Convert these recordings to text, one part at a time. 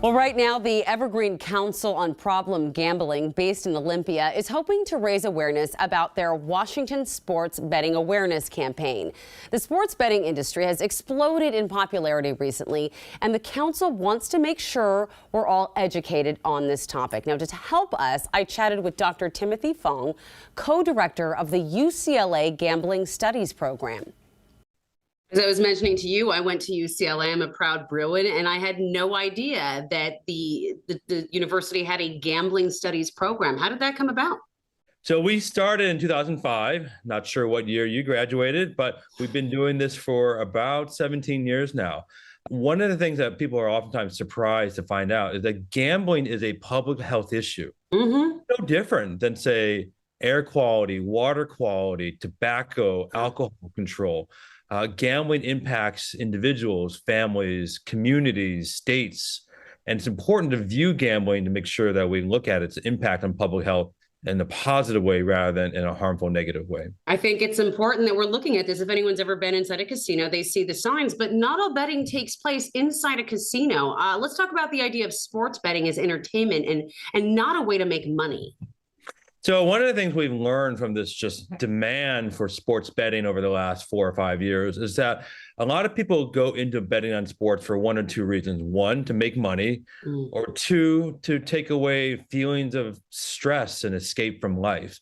Well, right now, the Evergreen Council on Problem Gambling, based in Olympia, is hoping to raise awareness about their Washington Sports Betting Awareness campaign. The sports betting industry has exploded in popularity recently, and the council wants to make sure we're all educated on this topic. Now, to help us, I chatted with Dr. Timothy Fong, co-director of the UCLA Gambling Studies Program. As I was mentioning to you, I went to UCLA. I'm a proud Bruin, and I had no idea that the university had a gambling studies program. How did that come about? So we started in 2005. Not sure what year you graduated, but we've been doing this for about 17 years now. One of the things that people are oftentimes surprised to find out is that gambling is a public health issue. No different than, say, air quality, water quality, tobacco, alcohol control. Gambling impacts individuals, families, communities, states, and it's important to view gambling to make sure that we look at its impact on public health in a positive way rather than in a harmful, negative way. I think it's important that we're looking at this. If anyone's ever been inside a casino, they see the signs, but not all betting takes place inside a casino. Let's talk about the idea of sports betting as entertainment and not a way to make money. So one of the things we've learned from this just demand for sports betting over the last 4 or 5 years is that a lot of people go into betting on sports for one or two reasons. One, to make money, or two, to take away feelings of stress and escape from life.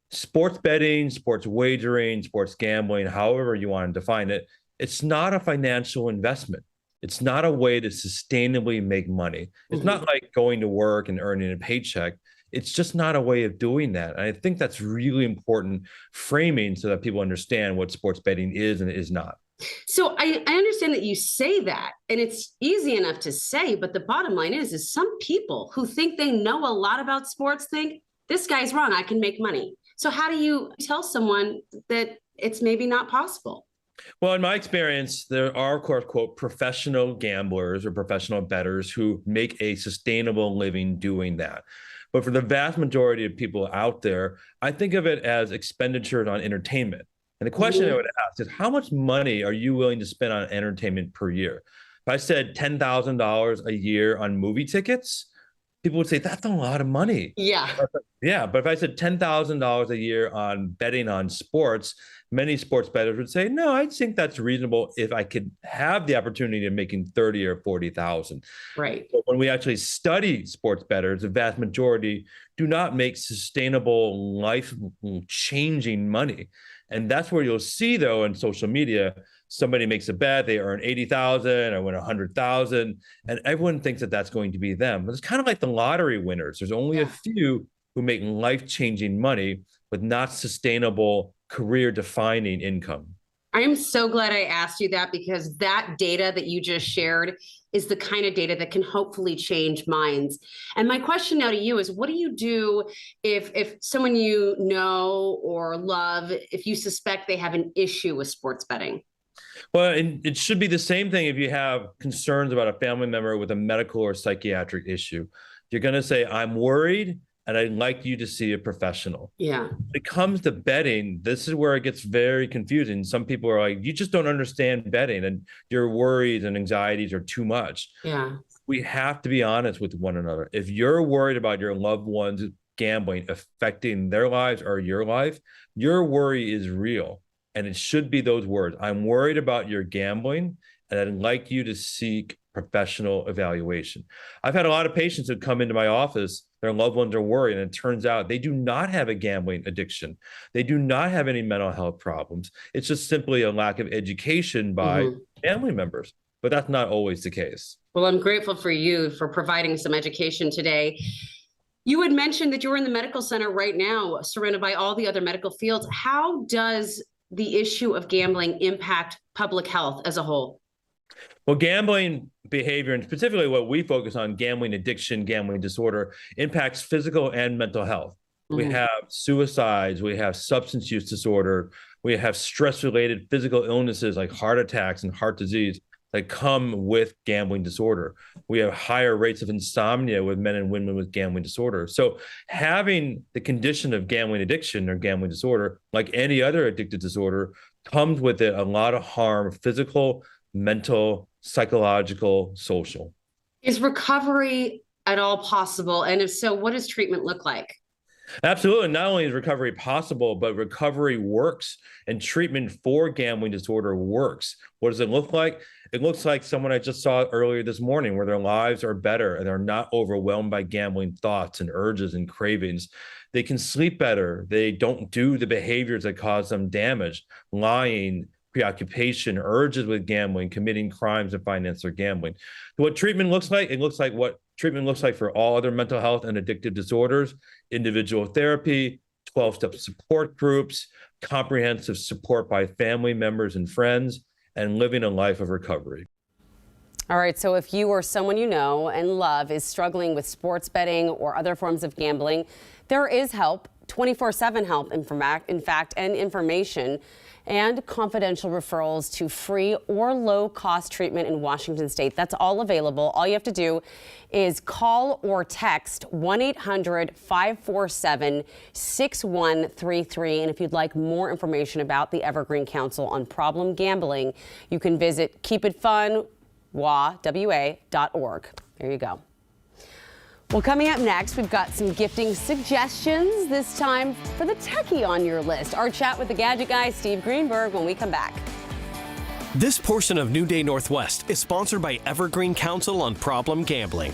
Sports betting, sports wagering, sports gambling, however you want to define it, it's not a financial investment. It's not a way to sustainably make money. It's not like going to work and earning a paycheck. It's just not a way of doing that. And I think that's really important framing so that people understand what sports betting is and is not. So I understand that you say that, and it's easy enough to say, but the bottom line is some people who think they know a lot about sports think, this guy's wrong, I can make money. So how do you tell someone that it's maybe not possible? Well, in my experience, there are, of course, quote, professional gamblers or professional bettors who make a sustainable living doing that. But for the vast majority of people out there, I think of it as expenditures on entertainment. And the question I would ask is, how much money are you willing to spend on entertainment per year? If I said $10,000 a year on movie tickets, people would say, that's a lot of money. Yeah. Yeah, but if I said $10,000 a year on betting on sports, many sports bettors would say, no, I think that's reasonable if I could have the opportunity of making 30 or 40,000. Right. But when we actually study sports bettors, the vast majority do not make sustainable, life-changing money. And that's where you'll see, though, in social media, somebody makes a bet, they earn 80,000 or win 100,000, and everyone thinks that that's going to be them. But it's kind of like the lottery winners. There's only a few who make life-changing money with not sustainable, career-defining income. I am so glad I asked you that, because that data that you just shared is the kind of data that can hopefully change minds. And my question now to you is, what do you do if someone you know or love, if you suspect they have an issue with sports betting? Well, it should be the same thing if you have concerns about a family member with a medical or psychiatric issue. You're going to say, I'm worried, and I'd like you to see a professional. Yeah. When it comes to betting, this is where it gets very confusing. Some people are like, you just don't understand betting, and your worries and anxieties are too much. Yeah. We have to be honest with one another. If you're worried about your loved ones gambling affecting their lives or your life, your worry is real. And it should be those words. I'm worried about your gambling, and I'd like you to seek professional evaluation. I've had a lot of patients who come into my office, their loved ones are worried, and it turns out they do not have a gambling addiction. They do not have any mental health problems. It's just simply a lack of education by family members. But that's not always the case. Well, I'm grateful for you for providing some education today. You had mentioned that you're in the medical center right now, surrounded by all the other medical fields. How does the issue of gambling impact public health as a whole? Well, gambling behavior, and specifically what we focus on, gambling addiction, gambling disorder, impacts physical and mental health. We have suicides, we have substance use disorder, we have stress-related physical illnesses like heart attacks and heart disease that come with gambling disorder. We have higher rates of insomnia with men and women with gambling disorder. So having the condition of gambling addiction or gambling disorder, like any other addictive disorder, comes with it a lot of harm, physical, mental, psychological, social. Is recovery at all possible? And if so, what does treatment look like? Absolutely. Not only is recovery possible, but recovery works and treatment for gambling disorder works. What does it look like? It looks like someone I just saw earlier this morning where their lives are better and they're not overwhelmed by gambling thoughts and urges and cravings. They can sleep better. They don't do the behaviors that cause them damage, lying, preoccupation, urges with gambling, committing crimes and finance their gambling. So what treatment looks like, it looks like what treatment looks like for all other mental health and addictive disorders: individual therapy, 12-step support groups, comprehensive support by family members and friends, and living a life of recovery. All right, so if you or someone you know and love is struggling with sports betting or other forms of gambling, there is help, 24/7 help, in fact, and information, and confidential referrals to free or low-cost treatment in Washington state. That's all available. All you have to do is call or text 1-800-547-6133. And if you'd like more information about the Evergreen Council on problem gambling, you can visit keepitfun.wa.org. There you go. Well, coming up next, we've got some gifting suggestions, this time for the techie on your list. Our chat with the gadget guy, Steve Greenberg, when we come back. This portion of New Day Northwest is sponsored by Evergreen Council on Problem Gambling.